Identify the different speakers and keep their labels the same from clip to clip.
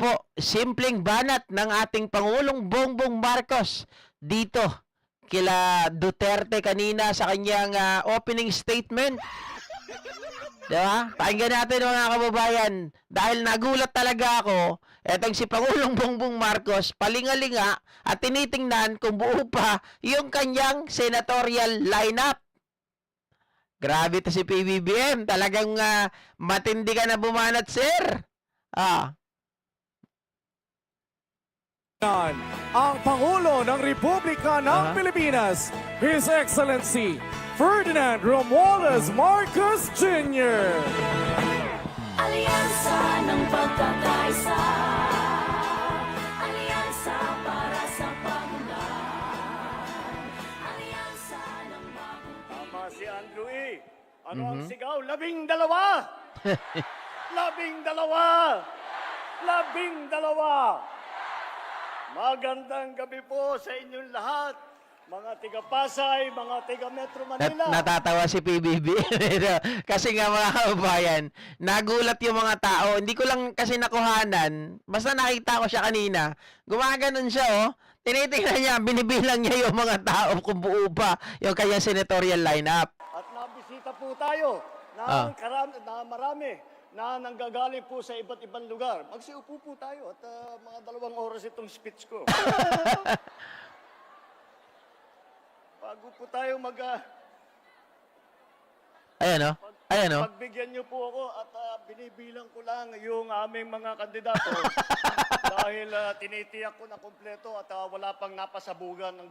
Speaker 1: po, simpleng banat ng ating Pangulong Bongbong Marcos dito kila Duterte kanina sa kanyang opening statement. Diba? Pakinggan natin mga kababayan. Dahil nagulat talaga ako, etong si Pangulong Bongbong Marcos, palingalinga at tinitingnan kung buo pa yung kanyang senatorial lineup. Grabe to si PBBM. Talagang matindi ka na bumanat, sir.
Speaker 2: Ang Pangulo ng Republika ng Pilipinas, His Excellency Ferdinand Romualdez Marcos Jr.
Speaker 3: Alyansa ng pagkakaisa, alyansa para sa pagunlad, alyansa ng bagong
Speaker 4: Tama si Andrew E. Ano ang
Speaker 1: Mhm.
Speaker 4: sigaw? 12! 12! 12! Magandang gabi po sa inyong lahat, mga tiga-Pasay, mga tiga-Metro Manila.
Speaker 1: Natatawa si PBB. Kasi nga mga kababayan, nagulat yung mga tao. Hindi ko lang kasi nakuhanan. Basta nakita ko siya kanina. Gumaganon siya, oh. Tinitingnan niya, binibilang niya yung mga tao kung buo pa yung kanyang senatorial lineup.
Speaker 4: At nabisita po tayo na marami na nanggagaling po sa iba't ibang lugar. Magsiupo po tayo at mga 2 oras itong speech ko. Bago po tayo
Speaker 1: Ayan, oh. Ayan, oh.
Speaker 4: pagbigyan niyo po ako at binibilang ko lang yung aming mga kandidato dahil tinitiyak ko na kumpleto at wala pang napasabugan ng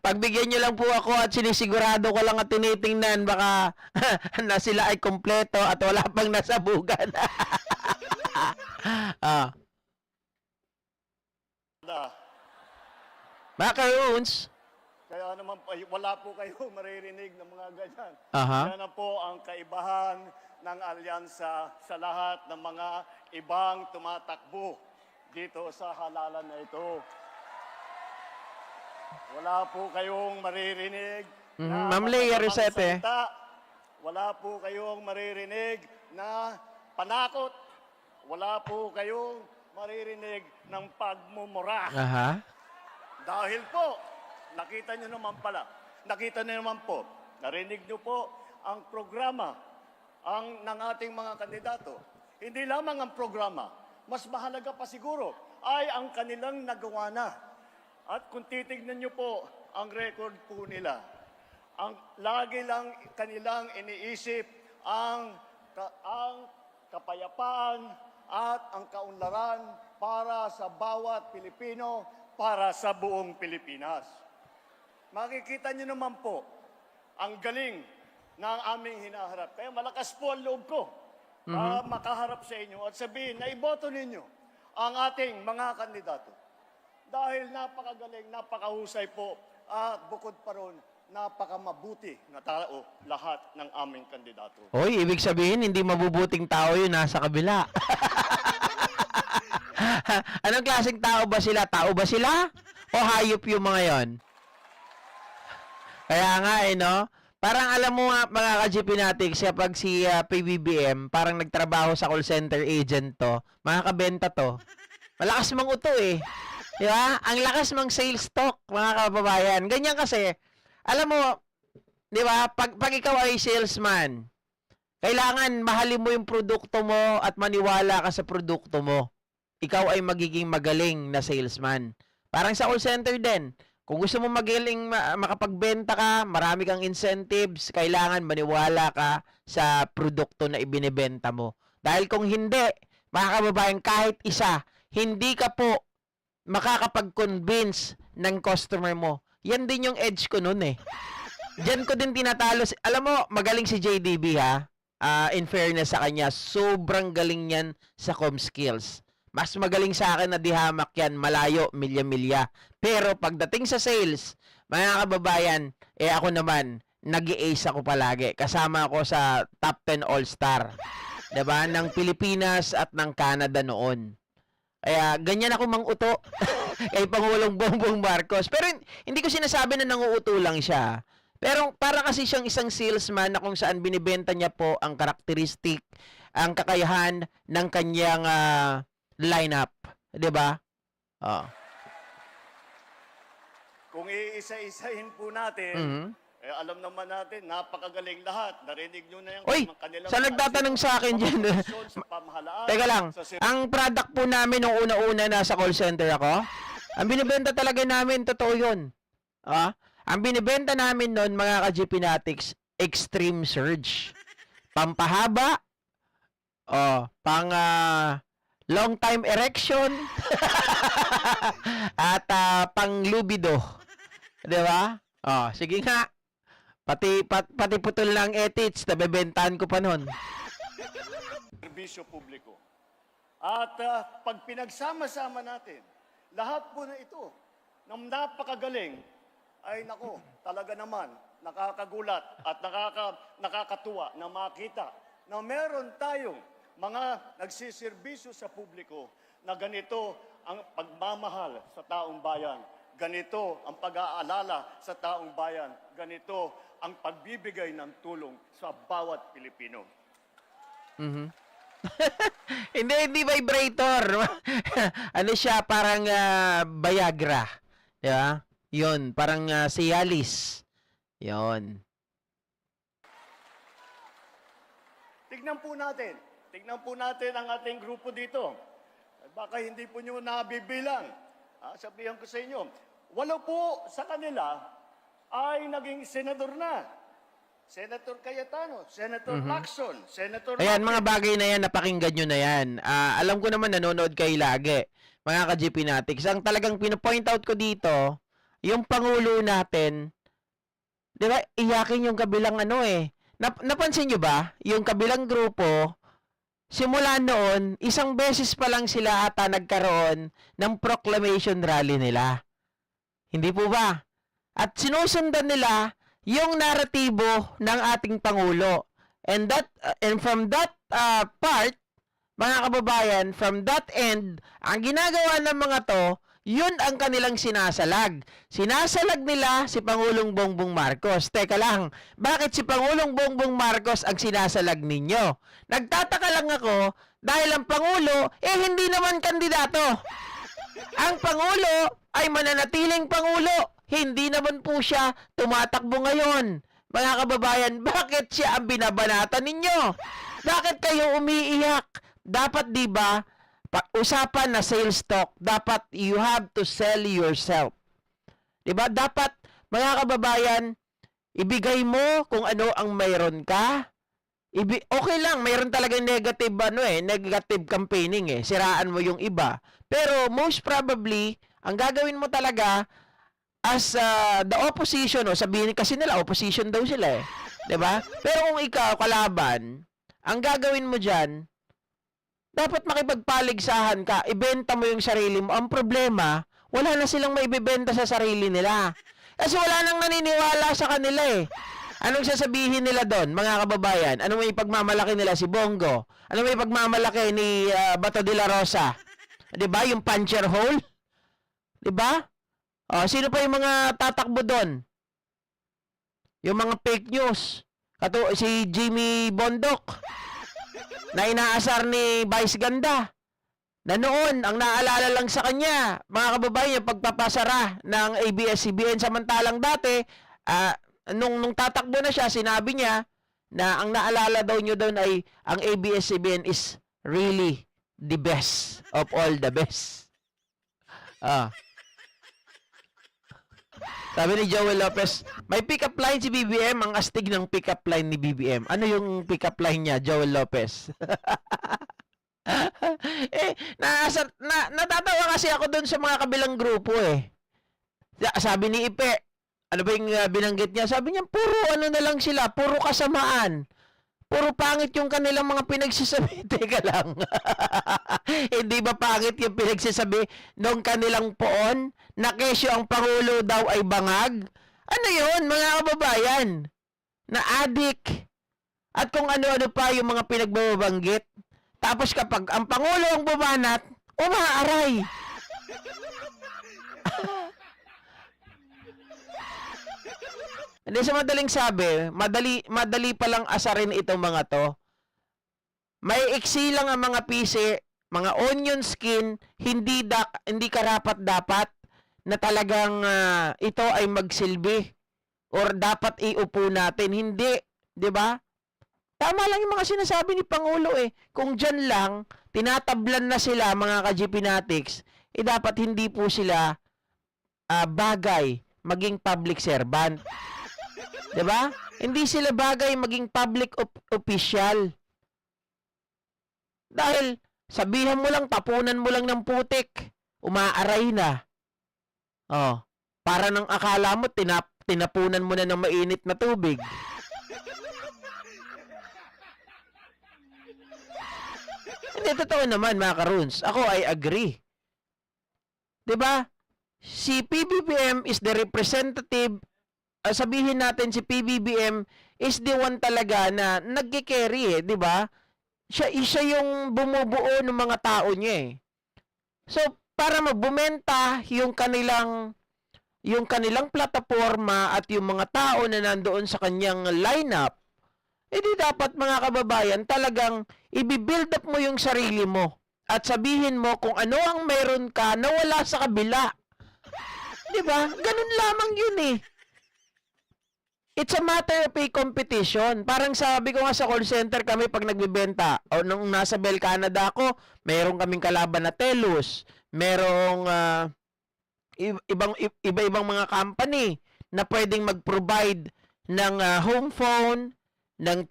Speaker 1: Pagbigyan nyo lang po ako at sinisigurado ko lang at tinitingnan baka na sila ay kompleto at wala pang nasabugan. Macaroons.
Speaker 4: Kaya naman wala po kayo maririnig ng mga ganyan.
Speaker 1: Aha.
Speaker 4: Yan na po ang kaibahan ng alyansa sa lahat ng mga ibang tumatakbo dito sa halalan na ito. Wala po kayong maririnig na
Speaker 1: Ma'am Leia
Speaker 4: masasamang
Speaker 1: Rosete.
Speaker 4: salita. Wala po kayong maririnig na panakot. Wala po kayong maririnig ng pagmumura.
Speaker 1: Aha.
Speaker 4: Dahil po, nakita nyo naman pala, nakita nyo naman po, narinig nyo po ang programa ng ating mga kandidato. Hindi lamang ang programa, mas mahalaga pa siguro ay ang kanilang nagawa na. At kung titignan nyo po ang record po nila, ang lagi lang kanilang iniisip ang kapayapaan at ang kaunlaran para sa bawat Pilipino, para sa buong Pilipinas. Makikita niyo naman po ang galing ng aming hinaharap. Kaya malakas po ang loob ko para makaharap sa inyo at sabihin na iboto ninyo ang ating mga kandidato. Dahil napakagaling, napakahusay po at bukod pa ron, napakamabuti na tao lahat ng aming kandidato.
Speaker 1: Hoy, ibig sabihin hindi mabubuting tao yun nasa kabila. Anong klaseng tao ba sila? Tao ba sila? O hayop yung mga yon? Kaya nga no? Parang alam mo nga mga ka-GPnatics, pag si PBBM, parang nagtrabaho sa call center agent to, makakabenta to. Malakas mang uto eh. Di ba? Ang lakas mang sales talk, mga kababayan. Ganyan kasi, alam mo, di ba, pag ikaw ay salesman, kailangan mahalin mo yung produkto mo at maniwala ka sa produkto mo. Ikaw ay magiging magaling na salesman. Parang sa call center din. Kung gusto mo magaling makapagbenta ka, marami kang incentives, kailangan maniwala ka sa produkto na ibinebenta mo. Dahil kung hindi, mga kababayan, kahit isa, hindi ka po makakapag-convince ng customer mo. Yan din yung edge ko nun eh. Diyan ko din tinatalo. Alam mo, magaling si JDB ha. In fairness sa kanya, sobrang galing yan sa com skills. Mas magaling sa akin na dihamak yan, malayo, milya-milya. Pero pagdating sa sales, mga kababayan, ako naman, nag-i-ace ako palagi. Kasama ako sa top 10 all-star. Diba? Ng Pilipinas at ng Canada noon. Kaya ganyan ako manguto kay Pangulong Bongbong Marcos. Pero hindi ko sinasabi na nanguuto lang siya. Pero para kasi siyang isang salesman na kung saan binibenta niya po ang karakteristik ang kakayahan ng kanyang lineup, 'di ba? Oh.
Speaker 4: Kung iisa-isahin po natin,
Speaker 1: Mhm.
Speaker 4: alam naman natin, napakagaling lahat. Narinig nyo na yung
Speaker 1: Oy,
Speaker 4: kanilang
Speaker 1: sa nagtatanong sa akin dyan,
Speaker 4: sa pamahalaan.
Speaker 1: Teka lang,
Speaker 4: sa
Speaker 1: ang product po namin nung una-una nasa call center ako, ang binibenta talaga namin, totoo yun. Ang binibenta namin nun, mga ka-GP Natics, Extreme Surge. Pampahaba, pang long time erection, at pang lubido. 'Di ba? Sige nga. Pati putol ng etits, nabebentahan ko pa nun.
Speaker 4: serbisyo publiko. At pag pinagsama-sama natin, lahat po na ito, ng napakagaling, ay nako, talaga naman, nakakagulat at nakakatuwa na makita na meron tayong mga nagsiservisyo sa publiko na ganito ang pagmamahal sa taong bayan. Ganito ang pag-aalala sa taong bayan. Ganito ang pagbibigay ng tulong sa bawat Pilipino.
Speaker 1: Hindi vibrator. Ano siya, parang Viagra. Di ba? Yun, parang Cialis. Yun.
Speaker 4: Tignan po natin ang ating grupo dito. Baka hindi po nyo nabibilang. Sabihan ko sa inyo, 8 po sa kanila ay naging senador na. Senator Cayetano, Senator Lacson, Senator
Speaker 1: Ayan,
Speaker 4: Lapid.
Speaker 1: mga bagay na yan, napakinggan nyo na yan. Alam ko naman nanonood kayo lagi, mga ka-GP Natics. Ang talagang pinapoint out ko dito, yung Pangulo natin, di ba, iyakin yung kabilang napansin nyo ba, yung kabilang grupo, simula noon, isang beses pa lang sila ata nagkaroon ng proclamation rally nila. Hindi po ba? At sinusundan nila yung naratibo ng ating Pangulo. And from that part, mga kababayan, from that end, ang ginagawa ng mga to, yun ang kanilang sinasalag. Sinasalag nila si Pangulong Bongbong Marcos. Teka lang, bakit si Pangulong Bongbong Marcos ang sinasalag ninyo? Nagtataka lang ako dahil ang Pangulo, hindi naman kandidato. Ang Pangulo ay mananatiling Pangulo. Hindi naman po siya tumatakbo ngayon. Mga kababayan, bakit siya ang binabanatan ninyo? Bakit kayo umiiyak? Dapat, di ba, usapan na sales talk, dapat you have to sell yourself. Diba? Dapat, mga kababayan, ibigay mo kung ano ang mayroon ka. Okay lang, mayroon talagang negative, negative campaigning Siraan mo yung iba. Pero most probably, ang gagawin mo talaga, as the opposition, sabihin kasi nila, opposition daw sila Diba? Pero kung ikaw, kalaban, ang gagawin mo dyan, dapat makipagpaligsahan ka, ibenta mo yung sarili mo. Ang problema, wala na silang maibibenta sa sarili nila. Kasi wala nang naniniwala sa kanila Anong sasabihin nila doon, mga kababayan? Anong may pagmamalaki nila si Bongo? Anong may pagmamalaki ni Bato de la Rosa? 'Di ba? Yung puncher hole? 'Di ba? Sino pa yung mga tatakbo doon? Yung mga fake news. Si Jimmy Bondok na inaasar ni Vice Ganda. Na noon, ang naalala lang sa kanya, mga kababayan, yung pagpapasara ng ABS-CBN. Samantalang dati, nung tatakbo na siya, sinabi niya na ang naalala daw niyo doon ay ang ABS-CBN is really the best of all the best. Sabi ni Joel Lopez, may pick-up line si BBM, ang astig ng pick-up line ni BBM. Ano yung pick-up line niya, Joel Lopez? Natatawa kasi ako doon sa mga kabilang grupo Sabi ni Ipe, ano ba yung binanggit niya? Sabi niya, puro na lang sila, puro kasamaan. Puro pangit yung kanilang mga pinagsasabi. Teka lang. Hindi ba pangit yung pinagsasabi nung kanilang poon na kesyo ang Pangulo daw ay bangag? Ano yun, mga kababayan? Na adik. At kung ano-ano pa yung mga pinagbabanggit. Tapos kapag ang Pangulo ang bumanat, umaaray. Hindi sa madaling sabi, madali pa lang asarin itong mga to. may iksi lang ang mga PC, mga onion skin, hindi karapat dapat na talagang ito ay magsilbi or dapat iupo natin. Hindi, 'di ba? Tama lang yung mga sinasabi ni Pangulo eh. Kung dyan lang, tinatablan na sila mga ka-GP Natics, dapat hindi po sila bagay maging public servant. 'Di ba? Hindi sila bagay maging public official. Dahil sabihan mo lang, tapunan mo lang ng putik, umaaray na. Oh, para nang akala mo tinapunan mo na ng mainit na tubig. Hindi, totoo naman mga karuns. Ako I agree. 'Di ba? Si PBBM is the representative. Sabihin natin si PBBM is the one talaga na nagki-carry eh, 'di ba? Siya yung bumubuo ng mga tao niya eh. So, para magbumenta yung kanilang plataforma at yung mga tao na nandoon sa kanyang lineup, di dapat mga kababayan talagang i-build up mo yung sarili mo at sabihin mo kung ano ang meron ka na wala sa kabila. 'Di ba? Ganun lamang yun eh. It's a matter of a competition. Parang sabi ko nga sa call center kami pag nagbebenta o nung nasa Bell Canada ako, meron kaming kalaban na Telus, merong iba-ibang mga company na pwedeng mag-provide ng home phone, ng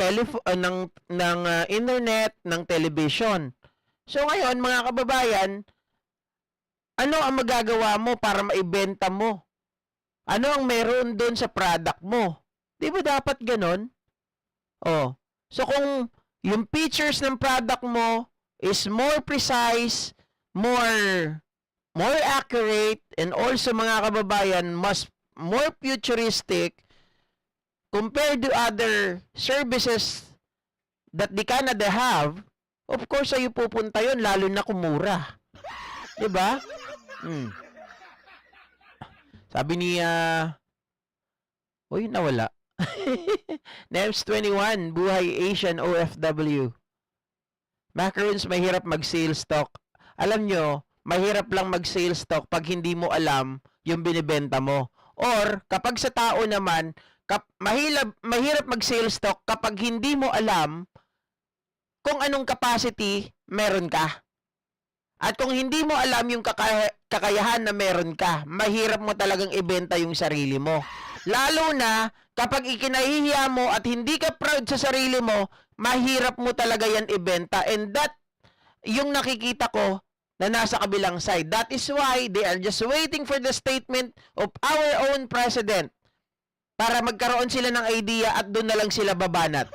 Speaker 1: internet, ng television. So ngayon mga kababayan, ano ang magagawa mo para maibenta mo? Ano ang meron doon sa product mo? Di ba dapat ganon? Oh. So kung yung features ng product mo is more precise, more accurate, and also mga kababayan, more futuristic compared to other services that the Canada have, of course ay pupunta yun, lalo na kumura. Di ba? Sabi ni nawala. Nems 21, buhay Asian OFW. Macaroons, mahirap mag-sales talk. Alam nyo, mahirap lang mag-sales talk pag hindi mo alam yung binibenta mo. Or, kapag sa tao naman, mahirap mag-sales talk kapag hindi mo alam kung anong capacity meron ka. At kung hindi mo alam yung kakayahan na meron ka, mahirap mo talagang ibenta yung sarili mo. Lalo na kapag ikinahihiya mo at hindi ka proud sa sarili mo, mahirap mo talaga yan ibenta. And that, yung nakikita ko na nasa kabilang side. That is why they are just waiting for the statement of our own president para magkaroon sila ng idea at doon na lang sila babanat.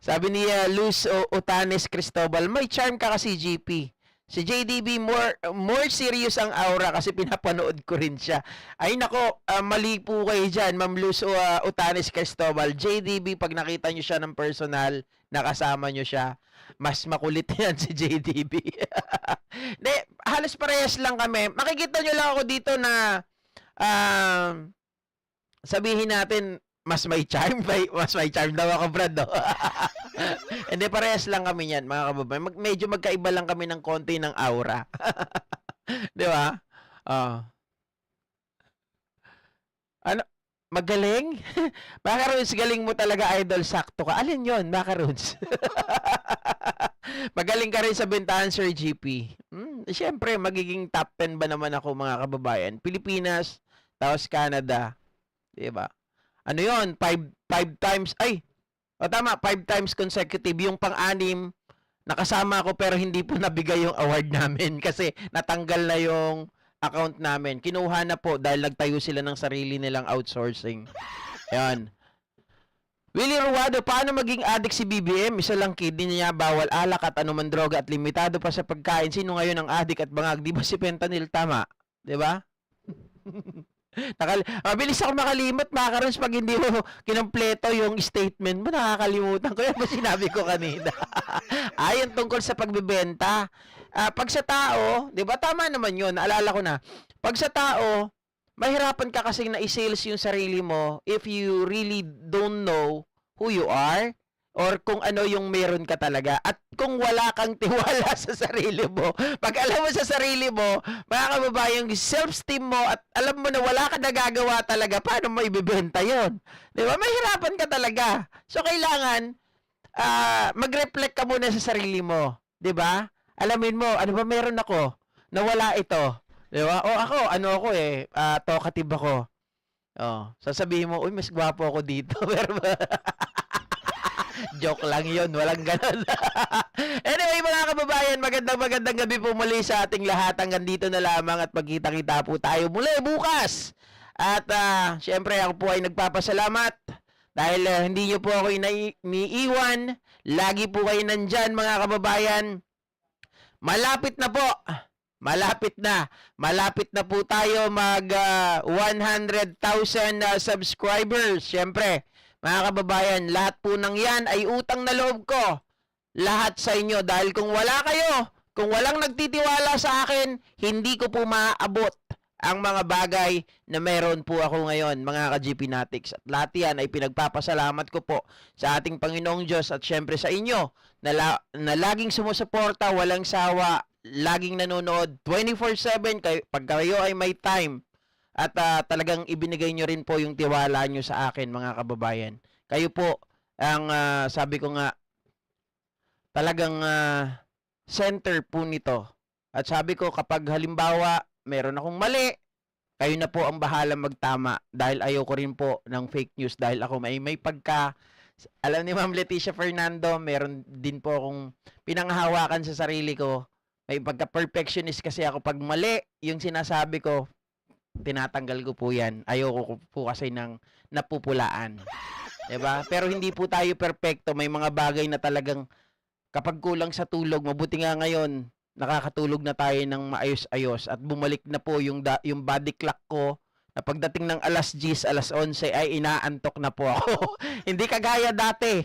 Speaker 1: Sabi ni Luz Otanes Cristobal, may charm ka kasi GP. Si JDB more serious ang aura kasi pinapanood ko rin siya. Ay nako, mali po kayo dyan, Ma'am Luz Otanes Cristobal. JDB, pag nakita nyo siya ng personal, nakasama nyo siya, mas makulit yan si JDB. De, halos parehas lang kami. Makikita nyo lang ako dito na sabihin natin, mas may charm daw ako, Brad, no? Hindi, parehas lang kami yan, mga kababayan. Medyo magkaiba lang kami ng konti ng aura. Di ba? Ano? Magaling? Macaroons, galing mo talaga, idol. Sakto ka. Alin yon, Macaroons? Magaling ka rin sa bentahan, Sir GP. Siyempre, magiging top 10 ba naman ako, mga kababayan? Pilipinas, tapos Canada. Di ba? Ano yon? 5 times, tama, 5 times consecutive. Yung pang-anim, nakasama ako pero hindi po nabigay yung award namin kasi natanggal na yung account namin. Kinuha na po dahil nagtayo sila ng sarili nilang outsourcing. Yan. Willie Ruado, paano maging addict si BBM? Isa lang kidney niya, bawal alak at anuman droga at limitado pa sa pagkain. Sino ngayon ang addict at bangag? Di ba si fentanyl? Tama. Di ba? Mabilis ako makalimot, Macaroons, pag hindi mo kinumpleto yung statement mo, nakakalimutan ko yan ba sinabi ko kanina. Ayon tungkol sa pagbebenta. Pag sa tao, di ba, tama naman yun, naalala ko na, pag sa tao, mahirapan ka kasi na i-sales yung sarili mo if you really don't know who you are or kung ano yung meron ka talaga at kung wala kang tiwala sa sarili mo. Pag alam mo sa sarili mo, mga kababayan, yung self-esteem mo at alam mo na wala ka nagagawa talaga, paano mo ibibenta yon? Di ba? Mahirapan ka talaga. So, kailangan mag-reflect ka muna sa sarili mo. Di ba? Alamin mo, ano ba meron ako na wala ito? Di ba? O ako, ano ako talkative ako. Oh, sasabihin mo, uy, mas gwapo ako dito. Pero joke lang yun, walang ganun. Anyway, mga kababayan, magandang gabi po muli sa ating lahat. Hanggang dito na lamang at magkita-kita po tayo muli bukas. At syempre ako po ay nagpapasalamat dahil hindi nyo po ako iniiwan. Lagi po kayo nandyan, mga kababayan. Malapit na po. Malapit na po tayo mag 100,000 subscribers. Syempre, mga kababayan, lahat po ng yan ay utang na loob ko. Lahat sa inyo. Dahil kung wala kayo, kung walang nagtitiwala sa akin, hindi ko po maaabot ang mga bagay na meron po ako ngayon, mga ka-GP Natics. At lahat yan ay pinagpapasalamat ko po sa ating Panginoong Diyos at syempre sa inyo na laging sumusuporta, walang sawa, laging nanonood 24/7 pag kayo ay may time. At talagang ibinigay nyo rin po yung tiwala nyo sa akin, mga kababayan. Kayo po ang sabi ko nga talagang center po nito. At sabi ko kapag halimbawa meron akong mali, kayo na po ang bahala magtama dahil ayoko rin po ng fake news dahil ako may pagka alam ni Ma'am Leticia Fernando, meron din po akong pinanghahawakan sa sarili ko. May pagka-perfectionist kasi ako pag mali yung sinasabi ko, tinatanggal ko po yan. Ayoko po kasi ng napupulaan. Diba? Pero hindi po tayo perfecto. May mga bagay na talagang kapag kulang sa tulog, mabuti nga ngayon, nakakatulog na tayo ng maayos-ayos at bumalik na po yung body clock ko na pagdating ng alas 10, alas 11 ay inaantok na po ako. Hindi kagaya dati.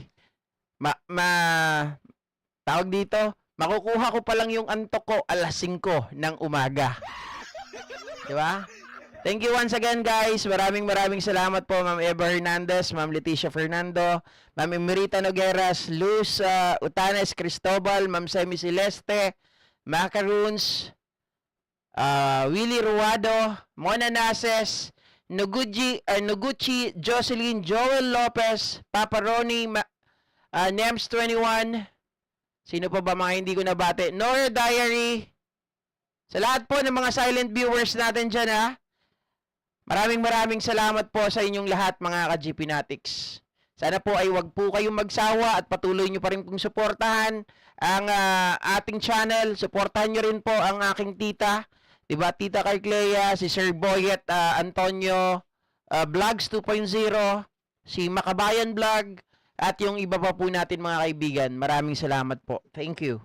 Speaker 1: Tawag dito, makukuha ko pa lang yung antok ko alas 5 ng umaga. Diba? Thank you once again, guys. Maraming salamat po, Ma'am Eva Hernandez, Ma'am Leticia Fernando, Ma'am Emerita Nogueras, Luz Utanes Cristobal, Ma'am Semi Celeste, Macaroons, Willie Ruado, Mona Nases, Noguchi, Jocelyn, Joel Lopez, Papa Ronnie, Nems 21, sino pa ba mga hindi ko nabate? Nora Diary, sa lahat po ng mga silent viewers natin dyan, ha? Maraming salamat po sa inyong lahat, mga ka-GP Natics. Sana po ay wag po kayong magsawa at patuloy nyo pa rin pong suportahan ang ating channel. Suportahan nyo rin po ang aking tita, diba? Tita Carclea, si Sir Boyet Antonio, Vlogs 2.0, si Makabayan Vlog, at yung iba pa po natin mga kaibigan. Maraming salamat po. Thank you.